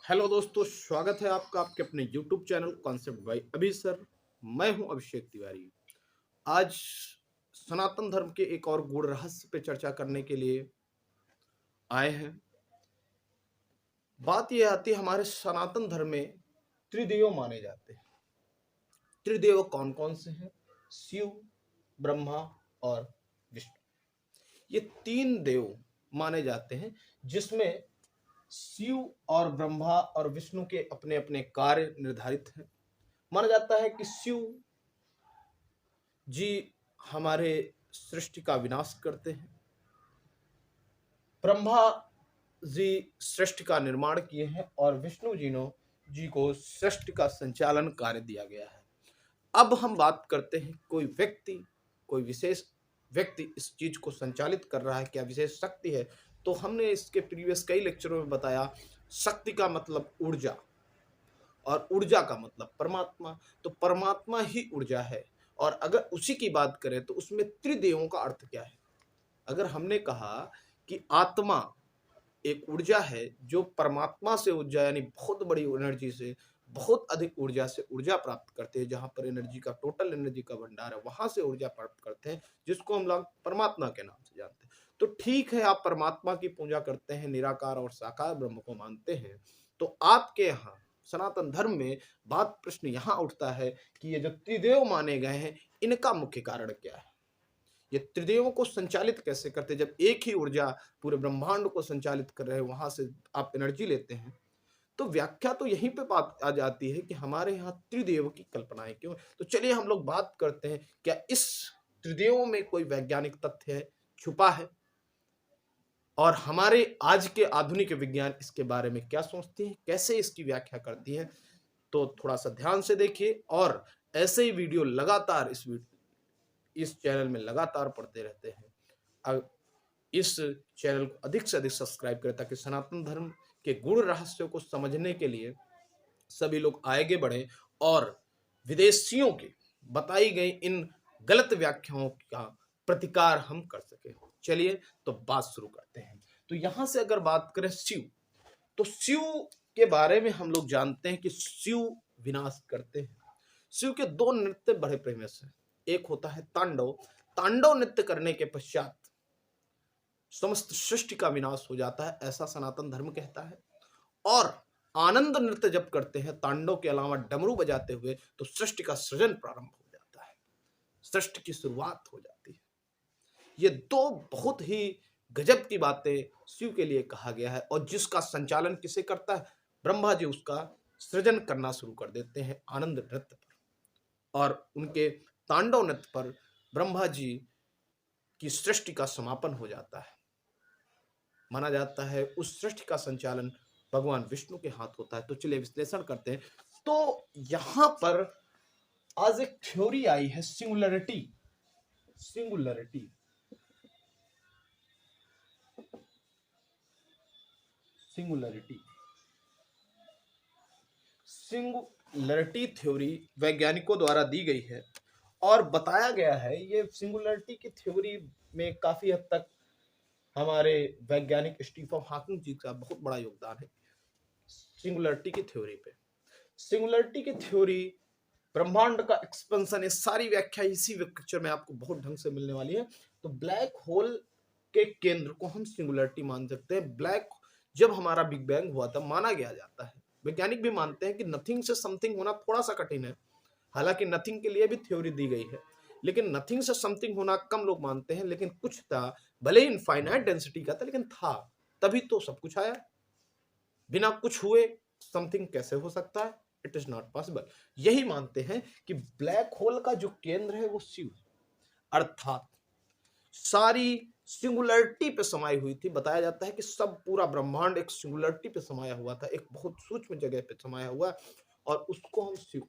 Hello दोस्तों, स्वागत है आपका आपके अपने यूट्यूब चैनल कॉन्सेप्ट बाय अभी सर। मैं हूं अभिषेक तिवारी। आज सनातन धर्म के एक और गूढ़ रहस्य पे चर्चा करने के लिए आए हैं। बात यह आती है, हमारे सनातन धर्म में त्रिदेव माने जाते हैं। त्रिदेव कौन कौन से हैं? शिव, ब्रह्मा और विष्णु। ये तीन देव माने जाते हैं, जिसमें शिव और ब्रह्मा और विष्णु के अपने अपने कार्य निर्धारित हैं। माना जाता है कि शिव जी हमारे सृष्टि का विनाश करते हैं। ब्रह्मा जी सृष्टि का निर्माण किए हैं और विष्णु जी को सृष्टि का संचालन कार्य दिया गया है। अब हम बात करते हैं, कोई विशेष व्यक्ति इस चीज को संचालित कर रहा है, क्या विशेष शक्ति है? तो हमने इसके प्रीवियस कई लेक्चरों में बताया, शक्ति का मतलब ऊर्जा और ऊर्जा का मतलब परमात्मा। तो परमात्मा ही ऊर्जा है। और अगर उसी की बात करें तो उसमें त्रिदेवों का अर्थ क्या है? अगर हमने कहा कि आत्मा एक ऊर्जा है जो परमात्मा से ऊर्जा यानी बहुत बड़ी एनर्जी से, बहुत अधिक ऊर्जा से ऊर्जा प्राप्त करते हैं, जहां पर एनर्जी का टोटल एनर्जी का भंडार है, वहां से ऊर्जा प्राप्त करते हैं, जिसको हम लोग परमात्मा के नाम से जानते हैं। तो ठीक है, आप परमात्मा की पूजा करते हैं, निराकार और साकार ब्रह्म को मानते हैं। तो आपके यहाँ सनातन धर्म में बात प्रश्न यहाँ उठता है कि ये जो त्रिदेव माने गए हैं, इनका मुख्य कारण क्या है? ये त्रिदेवों को संचालित कैसे करते? जब एक ही ऊर्जा पूरे ब्रह्मांड को संचालित कर रहे हैं, वहां से आप एनर्जी लेते हैं, तो व्याख्या तो यहीं पे बात आ जाती है कि हमारे यहाँ त्रिदेव की कल्पनाएं क्यों? तो चलिए हम लोग बात करते हैं, क्या इस त्रिदेवों में कोई वैज्ञानिक तथ्य है, छुपा है? और हमारे आज के आधुनिक विज्ञान इसके बारे में क्या सोचती है, कैसे इसकी व्याख्या करती है? तो थोड़ा सा ध्यान से देखिए और ऐसे ही वीडियो लगातार इस चैनल में लगातार पढ़ते रहते हैं। इस चैनल को अधिक से अधिक सब्सक्राइब करें ताकि सनातन धर्म के गूढ़ रहस्यों को समझने के लिए सभी लोग आगे बढ़े और विदेशियों की बताई गई इन गलत व्याख्याओं का प्रतिकार हम कर सके। चलिए तो बात शुरू करते हैं। तो यहां से अगर बात करें शिव, तो शिव के बारे में हम लोग जानते हैं कि शिव विनाश करते हैं। शिव के दो नृत्य बड़े फेमस हैं। एक होता है तांडव। तांडव नृत्य करने के पश्चात समस्त सृष्टि का विनाश हो जाता है, ऐसा सनातन धर्म कहता है। और आनंद नृत्य जब करते हैं तांडव के अलावा डमरू बजाते हुए, तो सृष्टि का सृजन प्रारंभ हो जाता है, सृष्टि की शुरुआत हो जाती है। ये दो बहुत ही गजब की बातें शिव के लिए कहा गया है। और जिसका संचालन किसे करता है? ब्रह्मा जी उसका सृजन करना शुरू कर देते हैं आनंद नृत्य पर। और उनके तांडव नृत्य पर ब्रह्मा जी की सृष्टि का समापन हो जाता है। माना जाता है उस सृष्टि का संचालन भगवान विष्णु के हाथ होता है। तो चलिए विश्लेषण करते हैं। तो यहां पर आज एक थ्योरी आई है, singularity. Singularity singularity singularity theory वैज्ञानिकों द्वारा दी गई है और बताया गया है, ये सिंगुलरिटी की थ्योरी में काफी हद तक हमारे वैज्ञानिक स्टीफन हॉकिंग जी का बहुत बड़ा योगदान है सिंगुलरिटी की थ्योरी पे। सिंगुलरिटी की थ्योरी, ब्रह्मांड का एक्सपेंशन, ये सारी व्याख्या इसी पिक्चर में आपको बहुत ढंग से मिलने वाली है। तो ब्लैक होल के केंद्र को हम सिंगुलरिटी मान सकते हैं। ब्लैक जब हमारा बिग बैंग हुआ था, माना गया जाता है, वैज्ञानिक भी मानते हैं कि नथिंग से समथिंग होना थोड़ा सा कठिन है। हालांकि नथिंग के लिए भी थ्योरी दी गई है, लेकिन नथिंग से समथिंग होना कम लोग मानते हैं। लेकिन कुछ था, भले ही इनफाइनाइट डेंसिटी का था, लेकिन था, तभी तो सब कुछ आया। बिना कुछ हुए समथिंग कैसे हो सकता है? It is not possible. यही मानते हैं कि ब्लैक होल का जो केंद्र है वो शिव है, अर्थात सारी सिंगुलरिटी पे समाई हुई थी। बताया जाता है कि सब पूरा ब्रह्मांड एक सिंगुलरिटी पे समाया हुआ था, एक बहुत सूक्ष्म जगह पे समाया हुआ, और उसको हम शिव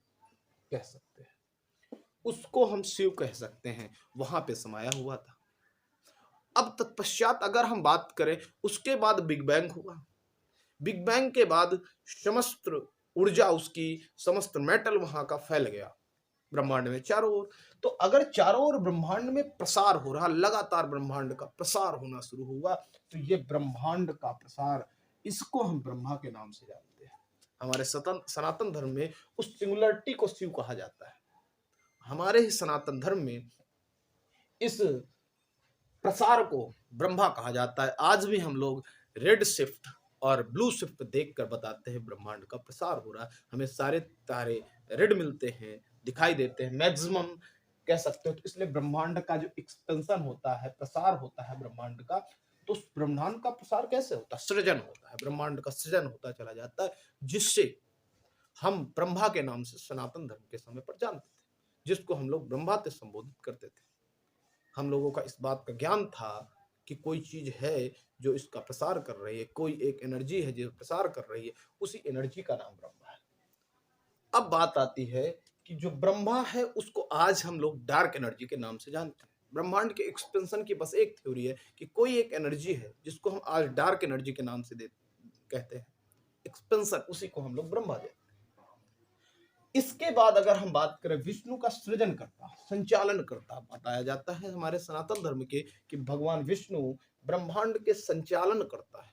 कह सकते हैं। उसको हम शिव कह सकते हैं, वहां पे समाया हुआ था। अब तत्पश्चात अगर हम बात करें, उसके बाद बिग बैंग हुआ। बिग बैंग के बाद समस्त ऊर्जा उसकी, समस्त मेटल वहां का फैल गया ब्रह्मांड में चारों ओर। तो अगर चारों ओर ब्रह्मांड में प्रसार हो रहा, लगातार ब्रह्मांड का प्रसार होना शुरू हुआ, तो ये ब्रह्मांड का प्रसार, इसको हम ब्रह्मा के नाम से जानते हैं। हमारे सनातन धर्म में उस सिंगुलरिटी को शिव कहा जाता है। हमारे ही सनातन धर्म में इस प्रसार को ब्रह्मा कहा जाता है। आज भी हम लोग रेड शिफ्ट और ब्लू शिफ्ट देखकर बताते हैं ब्रह्मांड का प्रसार हो रहा है। हमें सारे तारे रेड मिलते हैं, दिखाई देते हैं, मैक्सिमम कह सकते हो। तो इसलिए ब्रह्मांड का जो एक्सपेंशन होता है, प्रसार होता है ब्रह्मांड का, तो उस ब्रह्मांड का प्रसार कैसे होता है? सृजन होता है, ब्रह्मांड का सृजन होता चला जाता है, जिससे हम ब्रह्मा के नाम से सनातन धर्म के समय पर जानते थे, जिसको हम लोग ब्रह्मा से संबोधित करते थे। हम लोगों का इस बात का ज्ञान था कि कोई चीज है जो इसका प्रसार कर रही है, कोई एक एनर्जी है जो प्रसार कर रही है, उसी एनर्जी का नाम ब्रह्मा है। अब बात आती है कि जो ब्रह्मा है उसको आज हम लोग डार्क एनर्जी के नाम से जानते हैं। ब्रह्मांड के एक्सपेंशन की बस एक थ्योरी है कि कोई एक एनर्जी है जिसको हम आज डार्क एनर्जी के नाम से कहते हैं एक्सपेंशन, उसी को हम लोग ब्रह्मा देते हैं। इसके बाद अगर हम बात करें विष्णु का सृजन करता, संचालन करता, बताया जाता है हमारे सनातन धर्म के कि भगवान विष्णु ब्रह्मांड के संचालन करता है।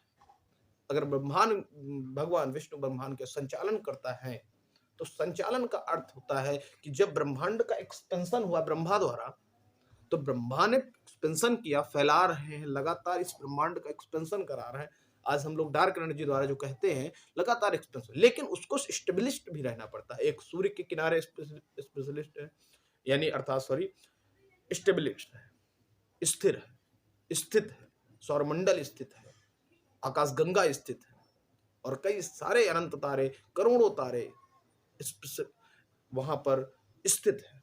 अगर भगवान विष्णु ब्रह्मांड के संचालन करता है तो संचालन का अर्थ होता है कि जब ब्रह्मांड का एक्सपेंशन हुआ ब्रह्मा द्वारा, तो ब्रह्मा ने एक्सपेंशन किया, फैला रहे हैं, लगातार इस ब्रह्मांड का एक्सपेंशन करा रहे हैं। आज हम लोग डार्क एनर्जी द्वारा जो कहते हैं लगातार एक्सपेंशन, लेकिन उसको स्टेबलिस्ट भी रहना पड़ता है। एक सूर्य के किनारे स्पेशलिस्ट है, यानी अर्थात सॉरी स्टेबलिस्ट है, स्थिर है, स्थित है, सौरमंडल स्थित है, आकाशगंगा स्थित है, और कई सारे अनंत तारे, करोड़ों तारे वहां पर स्थित है,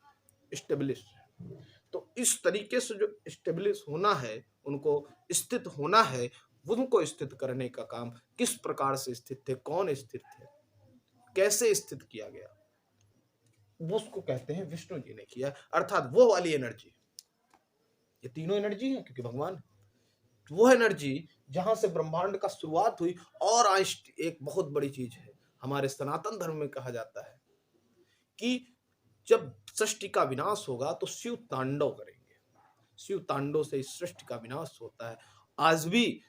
स्टेबलिश है। तो इस तरीके से जो स्टेबलिश होना है, उनको स्थित होना है, उनको स्थित करने का काम किस प्रकार से स्थित थे, कौन स्थित थे, कैसे स्थित किया गया, वो उसको कहते हैं विष्णु जी ने किया। अर्थात वो वाली एनर्जी, ये तीनों एनर्जी है क्योंकि भगवान, वो एनर्जी जहां से ब्रह्मांड का शुरुआत हुई। और आज एक बहुत बड़ी चीज है, हमारे सनातन धर्म में कहा जाता है कि जब सृष्टि का विनाश होगा तो शिव तांडव करेंगे। शिव तांडव से इस सृष्टि का विनाश होता है। आज भी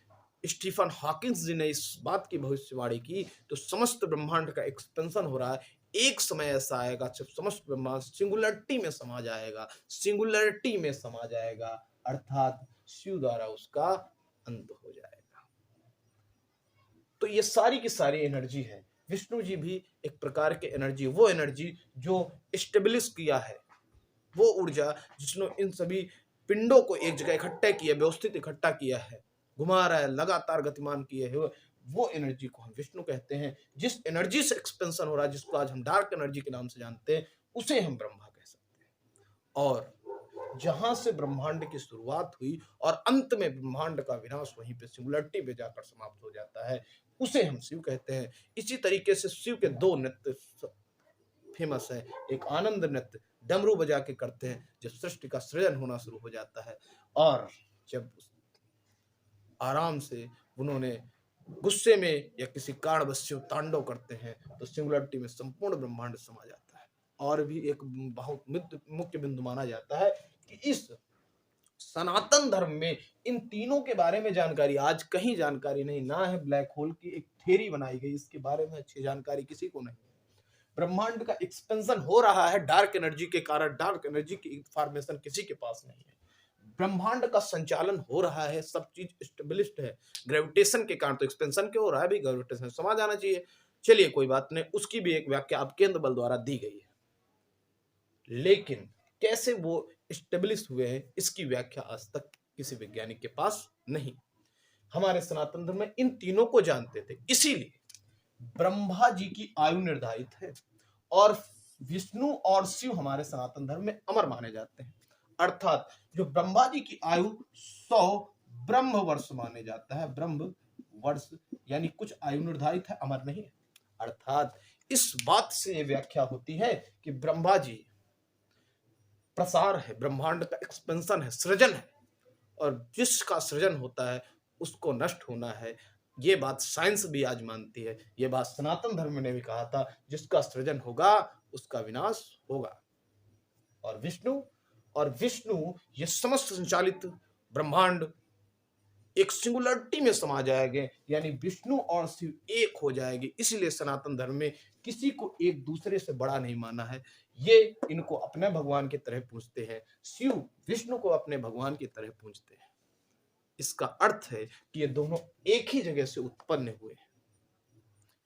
स्टीफन हॉकिंस जी ने इस बात की भविष्यवाणी की, तो समस्त ब्रह्मांड का एक्सपेंशन हो रहा है। एक समय ऐसा आएगा जब समस्त ब्रह्मांड सिंगुलरिटी में समा जाएगा, सिंगुलरिटी में समा जाएगा, अर्थात शिव द्वारा उसका अंत हो जाएगा। तो ये सारी की सारी एनर्जी है। विष्णु जी भी एक प्रकार के एनर्जी, वो एनर्जी जो स्टेबलिश किया है, वो ऊर्जा जिसने इन सभी पिंडों को एक जगह इकट्ठा किया, व्यवस्थित इकट्ठा किया है, घुमा रहा है, लगातार गतिमान किए है, वो एनर्जी को हम विष्णु कहते हैं। जिस एनर्जी से एक्सपेंशन हो रहा है, जिसको आज हम डार्क एनर्जी के नाम से जानते हैं, उसे हम ब्रह्मा कह सकते हैं। और जहां से ब्रह्मांड की शुरुआत हुई और अंत में ब्रह्मांड का विनाश वहीं पे सिंगुलरिटी पे जाकर समाप्त हो जाता है, उसे हम शिव कहते हैं। इसी तरीके से शिव के दो नृत्य फेमस है। एक आनंद नृत्य, डमरू बजा के करते हैं जब सृष्टि का सृजन होना शुरू हो जाता है, और जब आराम से उन्होंने गुस्से में या किसी कारणवश शिव तांडव करते हैं तो सिंगुलरिटी में संपूर्ण ब्रह्मांड समा जाता है। और भी एक बहुत मुख्य बिंदु माना जाता है कि इस सनातन धर्म में इन तीनों के बारे में जानकारी आज कहीं जानकारी नहीं ना है। ब्लैक होल की एक थ्योरी बनाई गई, इसके बारे में अच्छी जानकारी किसी को नहीं। ब्रह्मांड का एक्सपेंशन हो रहा है डार्क एनर्जी के कारण, डार्क एनर्जी की इंफॉर्मेशन किसी के पास नहीं है। ब्रह्मांड का संचालन हो रहा है, सब चीज स्टेबलिश्ड है। ग्रेविटेशन के कारण तो एक्सपेंशन क्यों हो रहा है, भी ग्रेविटेशन समझ आना चाहिए। चलिए कोई बात नहीं, उसकी भी एक व्याख्या अब केंद्र बल द्वारा दी गई है, लेकिन कैसे वो स्टेबलिश हुए हैं इसकी व्याख्या आज तक किसी वैज्ञानिक के पास नहीं। हमारे सनातन धर्म में इन तीनों को जानते थे, इसीलिए ब्रह्मा जी की आयु निर्धारित है और विष्णु और शिव हमारे सनातन धर्म में अमर माने जाते हैं। अर्थात जो ब्रह्मा जी की आयु 100 ब्रह्म वर्ष माने जाता है, ब्रह्म वर्ष यानी कुछ आयु निर्धारित है, अमर नहीं है। अर्थात इस बात से यह व्याख्या होती है कि ब्रह्मा जी प्रसार है, ब्रह्मांड का एक्सपेंशन है, सृजन है, और जिसका सृजन होता है उसको नष्ट होना है। ये बात साइंस भी आज मानती है, ये बात सनातन धर्म ने भी कहा था, जिसका सृजन होगा उसका विनाश होगा। और विष्णु ये समस्त संचालित ब्रह्मांड एक सिंगुलरिटी में समा जाएंगे, यानी विष्णु और शिव एक हो जाएंगे। इसलिए सनातन धर्म में किसी को एक दूसरे से बड़ा नहीं माना है। ये इनको अपने भगवान की तरह पूजते हैं, शिव विष्णु को अपने भगवान की तरह पूजते हैं। इसका अर्थ है कि ये दोनों एक ही जगह से उत्पन्न हुए,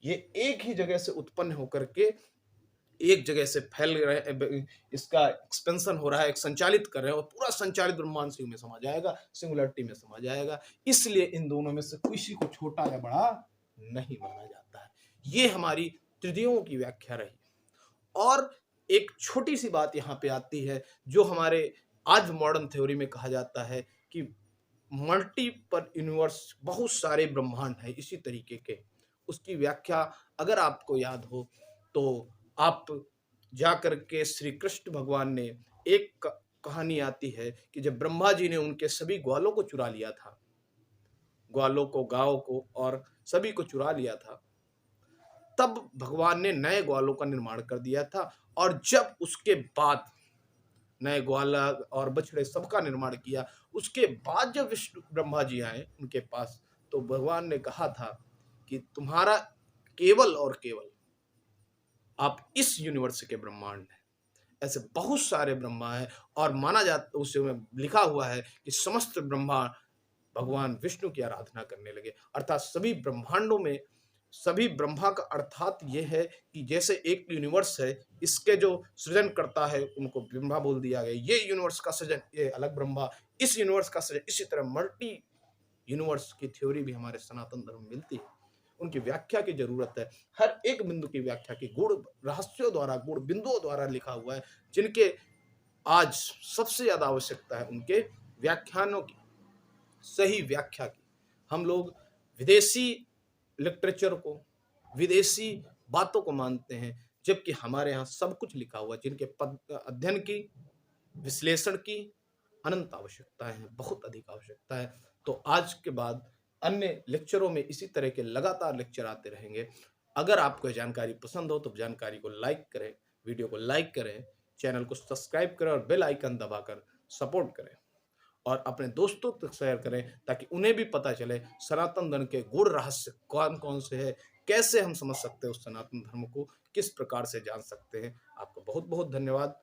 ये एक ही जगह से उत्पन्न होकर के एक जगह से फैल रहे, इसका एक्सपेंशन हो रहा है, एक संचालित कर रहे हैं, और पूरा संचालित ब्रह्मांड शिव में समा जाएगा, सिंगुलरिटी में समा जाएगा। इसलिए इन दोनों में से किसी को छोटा या बड़ा नहीं माना जाता है। ये हमारी त्रिदेवों की व्याख्या रही। और एक छोटी सी बात यहाँ पे आती है, जो हमारे आज मॉडर्न थ्योरी में कहा जाता है कि मल्टीपल यूनिवर्स, बहुत सारे ब्रह्मांड है इसी तरीके के। उसकी व्याख्या अगर आपको याद हो तो आप जाकर के श्री कृष्ण भगवान ने, एक कहानी आती है कि जब ब्रह्मा जी ने उनके सभी ग्वालों को चुरा लिया था, ग्वालों को, गायों को और सभी को चुरा लिया था, तब भगवान ने नए ग्वालों का निर्माण कर दिया था। और जब उसके बाद नए ग्वाला और बछड़े सबका निर्माण किया, उसके बाद जब विष्णु ब्रह्मा जी आए उनके पास, तो भगवान ने कहा था कि तुम्हारा केवल और केवल आप इस यूनिवर्स के ब्रह्मांड हैं। ऐसे बहुत सारे ब्रह्मा हैं, और माना जाता, उसमें लिखा हुआ है कि समस्त ब्रह्मा भगवान विष्णु की आराधना करने लगे। अर्थात सभी ब्रह्मांडों में सभी ब्रह्मा का अर्थात ये है कि जैसे एक यूनिवर्स है, इसके जो सृजन करता है उनको ब्रह्मा बोल दिया गया, ये यूनिवर्स का सृजन ये अलग ब्रह्मा, इस यूनिवर्स का सृजन। इसी तरह मल्टी यूनिवर्स की थ्योरी भी हमारे सनातन धर्म में मिलती है। उनकी व्याख्या की जरूरत है। हर एक बिंदु की व्याख्या की गुण रहस्यों द्वारा, गुण बिंदुओं द्वारा लिखा हुआ है, जिनके आज सबसे ज्यादा आवश्यकता है उनके व्याख्यानों की, सही व्याख्या की। हम लोग विदेशी लिटरेचर को, विदेशी बातों को मानते हैं, जबकि हमारे यहाँ सब कुछ लिखा हुआ है, जिनके अध्ययन की, विश्लेषण की अनंत आवश्यकताएं हैं, बहुत अधिक आवश्यकता है। तो आज के बाद अन्य लेक्चरों में इसी तरह के लगातार लेक्चर आते रहेंगे। अगर आपको जानकारी पसंद हो तो जानकारी को लाइक करें, वीडियो को लाइक करें, चैनल को सब्सक्राइब करें और बेल आइकन दबाकर सपोर्ट करें, और अपने दोस्तों तक शेयर करें, ताकि उन्हें भी पता चले सनातन धर्म के गूढ़ रहस्य कौन कौन से है, कैसे हम समझ सकते हैं उस सनातन धर्म को, किस प्रकार से जान सकते हैं। आपका बहुत बहुत धन्यवाद।